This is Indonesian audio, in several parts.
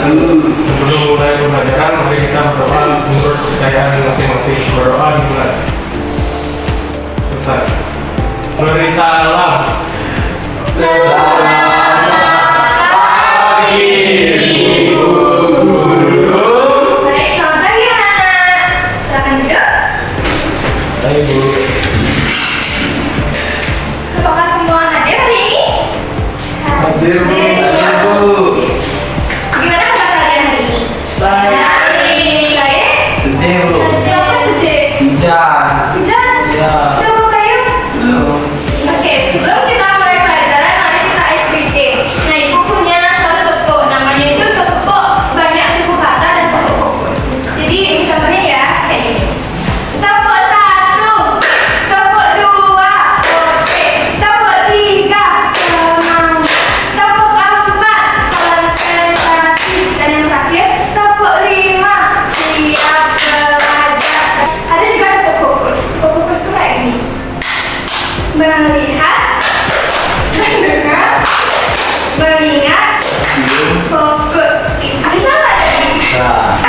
Sebelum mulai pembelajaran, mari kita berdoa menurut kepercayaan masing-masing. Berdoa dimulai. Selesai. Beri salam. Baik, selamat pagi anak-anak. Silakan duduk. Baik, Bu. Apakah semua hadir hari ini? Hadir, Bu. Gimana kabar kalian hari ini? Baik. Baik. Sedih, Bu. Kenapa sedih? Hujan. Hujan? Iya. Udah mau kayu? Belum. Oke, sebelum kita mulai pelajaran, mari kita SPT. Nah, ibu punya suatu tepuk. Namanya itu tepuk banyak suku kata dan tepuk fokus. Jadi, contohnya ya, kayak gini. Tepuk 1, tepuk 2, oke. Tepuk 3, semangat. Tepuk 4, konsentrasi. Dan yang terakhir, tepuk 5, siap belajar. Ada juga tepuk fokus. Tepuk fokus itu kayak gini. Melihat, mendengar, mengingat, fokus. Bisa nggak tadi? Nah.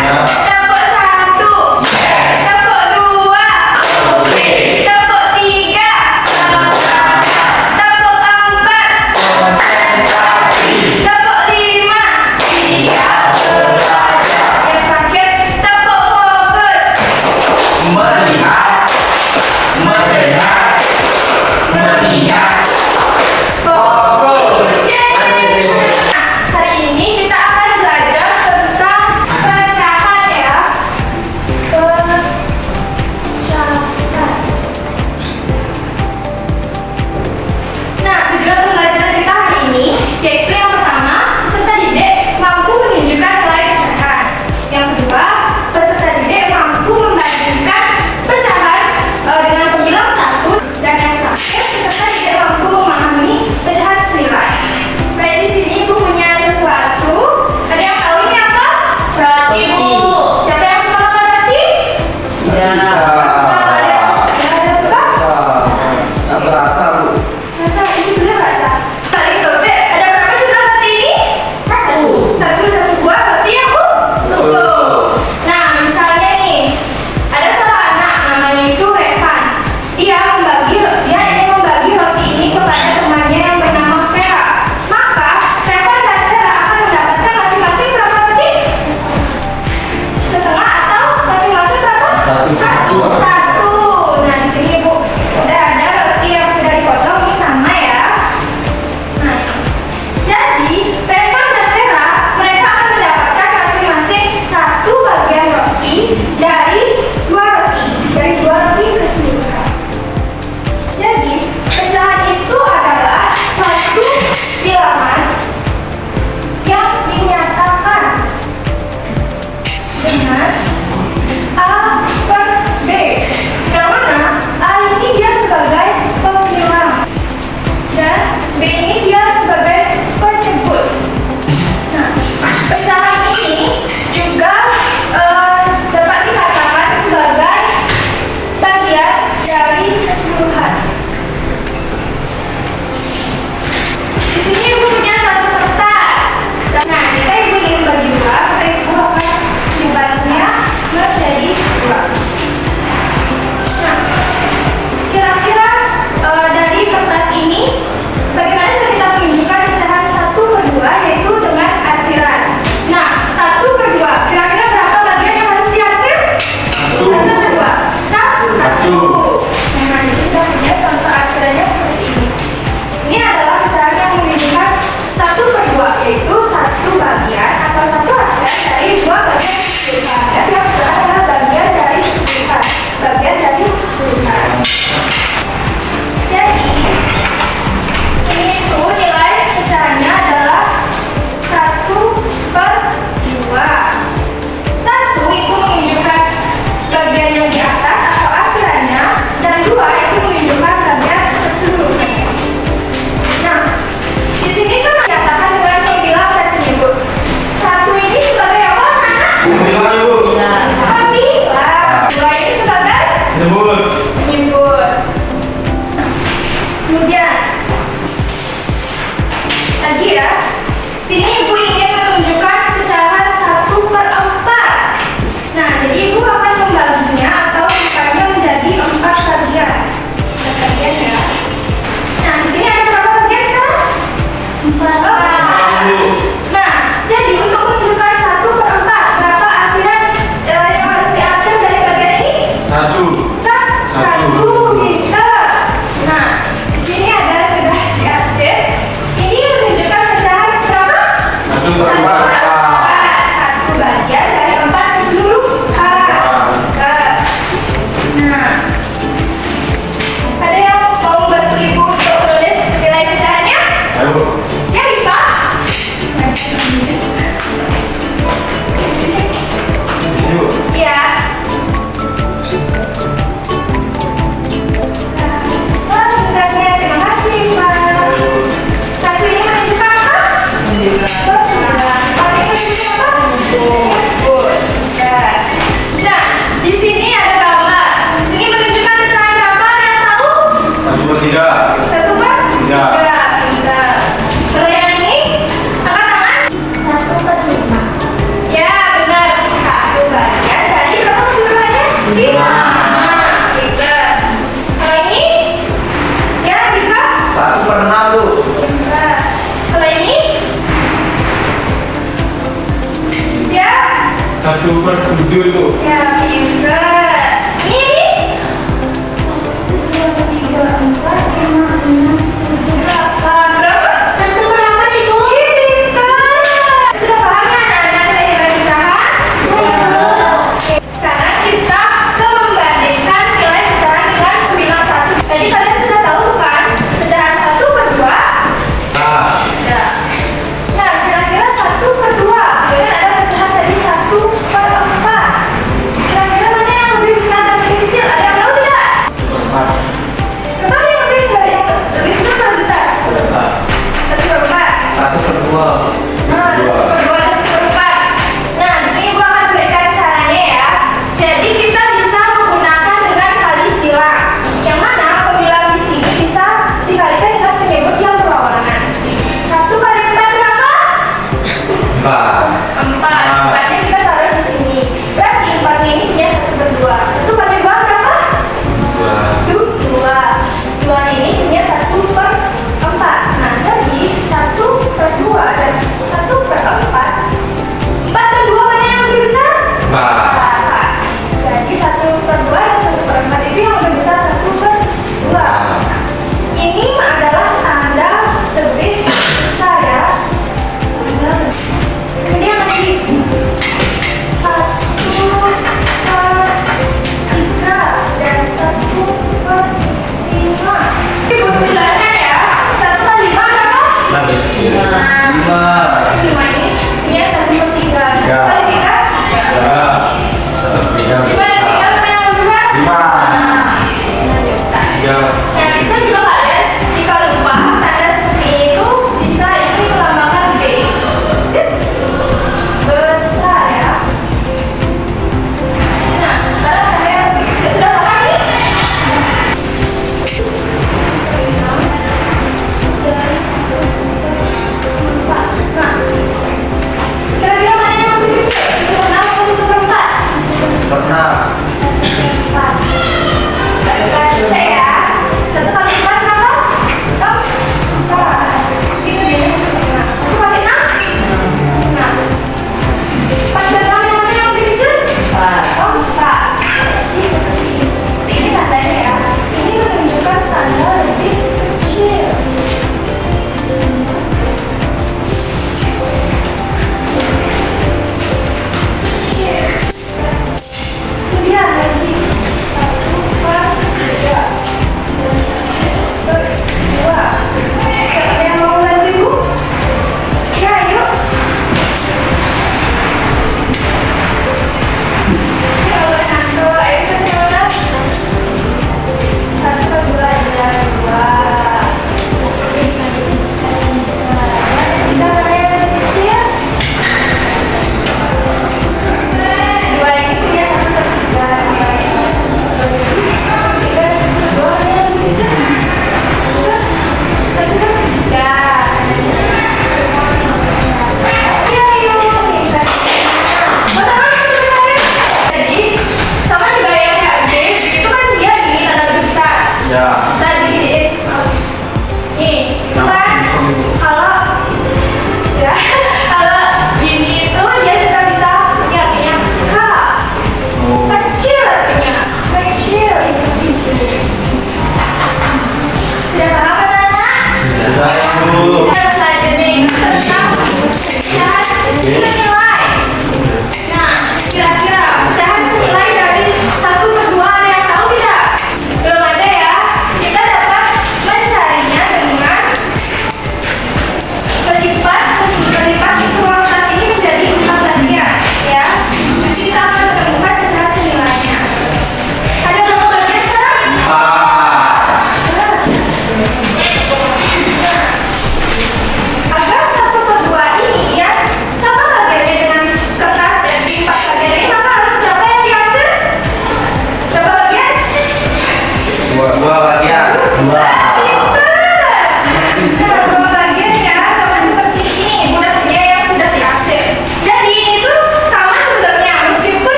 Tepuk 1, tepuk 2, tepuk 3, semangat. Tepuk 4, konsentrasi. Tepuk 5, siap belajar. Yang terakhir, tepuk fokus. Melihat, mendengar, mengingat, fokus. Nah, hari ini kita akan belajar tentang pecahan ya. Sini Ibu ingin menunjukkan pecahan 1/4. Nah, jadi Ibu akan membaginya atau membukanya menjadi 4 bagian. 4 bagian ya. Nah, di sini ada berapa bagian sekarang? 4. Nah, jadi untuk menunjukkan 1/4, berapa hasilan yang harus dihasil dari bagian ini? 1. Satu, pintar. Nah, di sini ada sudah dihasil. Ini menunjukkan pecahan berapa? 1/4. Satu bagian dari 4 keseluruhan. Nah, ada yang mau bantu Ibu untuk menulis nilai pecahannya? Ayo. Ya, Ipa. Yuk. Ya. Wah, pintarnya. Terima kasih, Pak. Satu ini menunjukkan apa? Empat ini menunjukkan apa? Good. Nah, di sini ada gambar. Di sini menunjukkan pecahan berapa? Ada yang tahu? 1/3. 1/3. Tiga. Kalau yang ini, angkat tangan. 1/5. Ya, benar. 1 bagian dari berapa keseluruhannya? 5. Pintar. Kalau ini, ya, Rika. 1/6 tuh. Pintar. Kalau ini, siap. 1/7 itu. Ya, pintar. Ini. 1, 2, 3, 4, 5, 6, 7, 8. Berapa? 1/8 Ibu. Ih, pintar. Sudah paham ya anak-anak dari nilai pecahan? Oke, sekarang kita ke membandingkan nilai pecahan dengan bilang 1. Tadi kalian sudah tahu kan? Pecahan 1/2. Ya. Nah, kira-kira 1/2. Kemudian ada pecahan tadi 1/4. Kira-kira mana yang lebih besar dan lebih kecil? Ada yang tahu tidak? 1/4. Berapa yang lebih kecil atau besar? Besar. 1/4. 1/2. Nah, 1/2 dan 1/4. Nah, di sini Ibu akan berikan caranya ya. Jadi kita bisa menggunakan dengan kali silang. Yang mana pembilang di sini bisa dikalikan dengan penyebut yang berlawanan. 1 kali 4 berapa? 4. 4. 4-nya kita taruh di sini. Berarti 4 ini punya 1/2. 1 kali 2 berapa? 2. 2 ini punya 1/4. Nah, jadi 1/2 dan 1/4. 4 dan 2 mana yang lebih besar? 4. Jadi 1/2 dan 1/4 itu yang lebih besar 1/2. Ini adalah tanda lebih besar ya. Kemudian lagi 1/3 dan 1/5. Ibu jelaskan ya. 1/5 berapa? 5. 5 ini punya 1/3. 1/3? 5 dan 3 mana yang lebih besar? 5. Nah, besar. 3. Nah, bisa juga kalian jika lupa tanda seperti itu bisa ini melambangkan B. Besar ya. Nah, sekarang kalian lebih kecil. Sudah paham nih? Dari 1/4. Nah,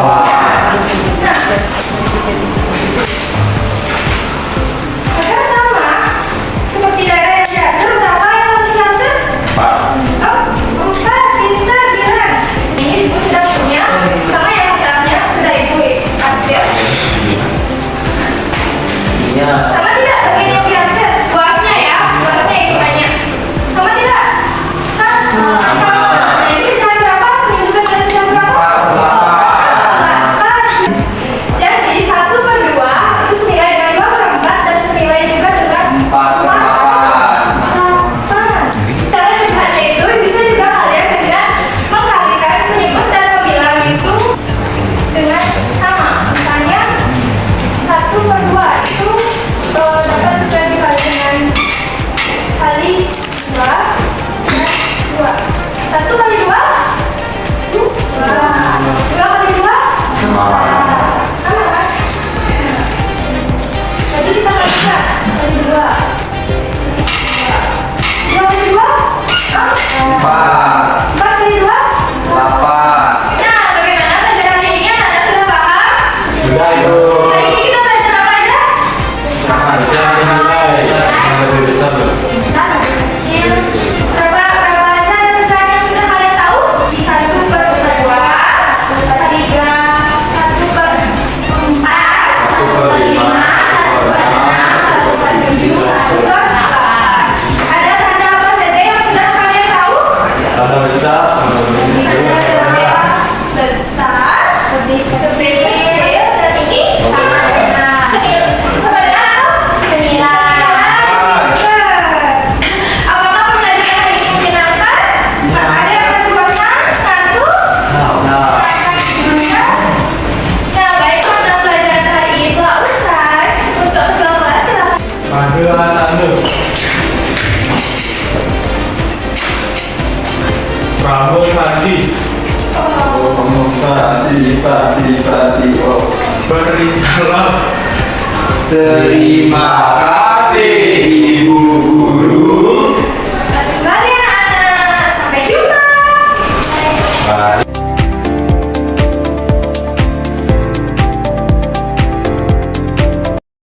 Apakah sama seperti daerah yang diatur? Berapa yang harus diatur? 4. Oh, 4. Pintar, bilang. Ini ibu sudah punya, sama yang atasnya sudah ibu hasil. Iya. Sama tidak bagian yang dihasil? Luasnya ya, luasnya ibu tanya. Sama tidak? Sama. Nah, ini pecahan berapa? Menunjukkan dari pecahan berapa? 8. Jadi 1/2 itu senilai dengan 2/4 dan senilai juga dengan 4. 8. Cara lihatnya itu bisa juga kalian dengan mengkalikan, menyebut dan membilang itu dengan sama. Misalnya 1/2 itu dapat juga dikali dengan kali 2 dan 2. 1 kali 2 2 kali 2 sama kan? Jadi kita kalikan kali 2 kali 2 4. 4 kali 2 8. Nah, bagaimana pelajaran ini? Anak sudah paham? Sudah itu. Hari ini kita belajar apa aja? Bisa nilai yang lebih besar loh. Besar, kecil. Berapa aja ada pecahan yang sudah kalian tahu? 1/2, 1/3, 1/4, 1/5, 1/6, 1/7, 1/8. Ada tanda apa saja yang sudah kalian tahu? Tanda besar, tanda kecil. Besar, kecil, dan ini senilai atau senilai. Apakah pembelajaran hari ini menyenangkan? Ada yang masih bosan? Ngantuk? Nah. Nah, baik, karena pelajaran hari ini telah usai. Untuk kedua kelas silakan. Ada Hasanul. Pramu Sandi. Sati. Oh. Beri salam. Terima kasih Ibu Guru.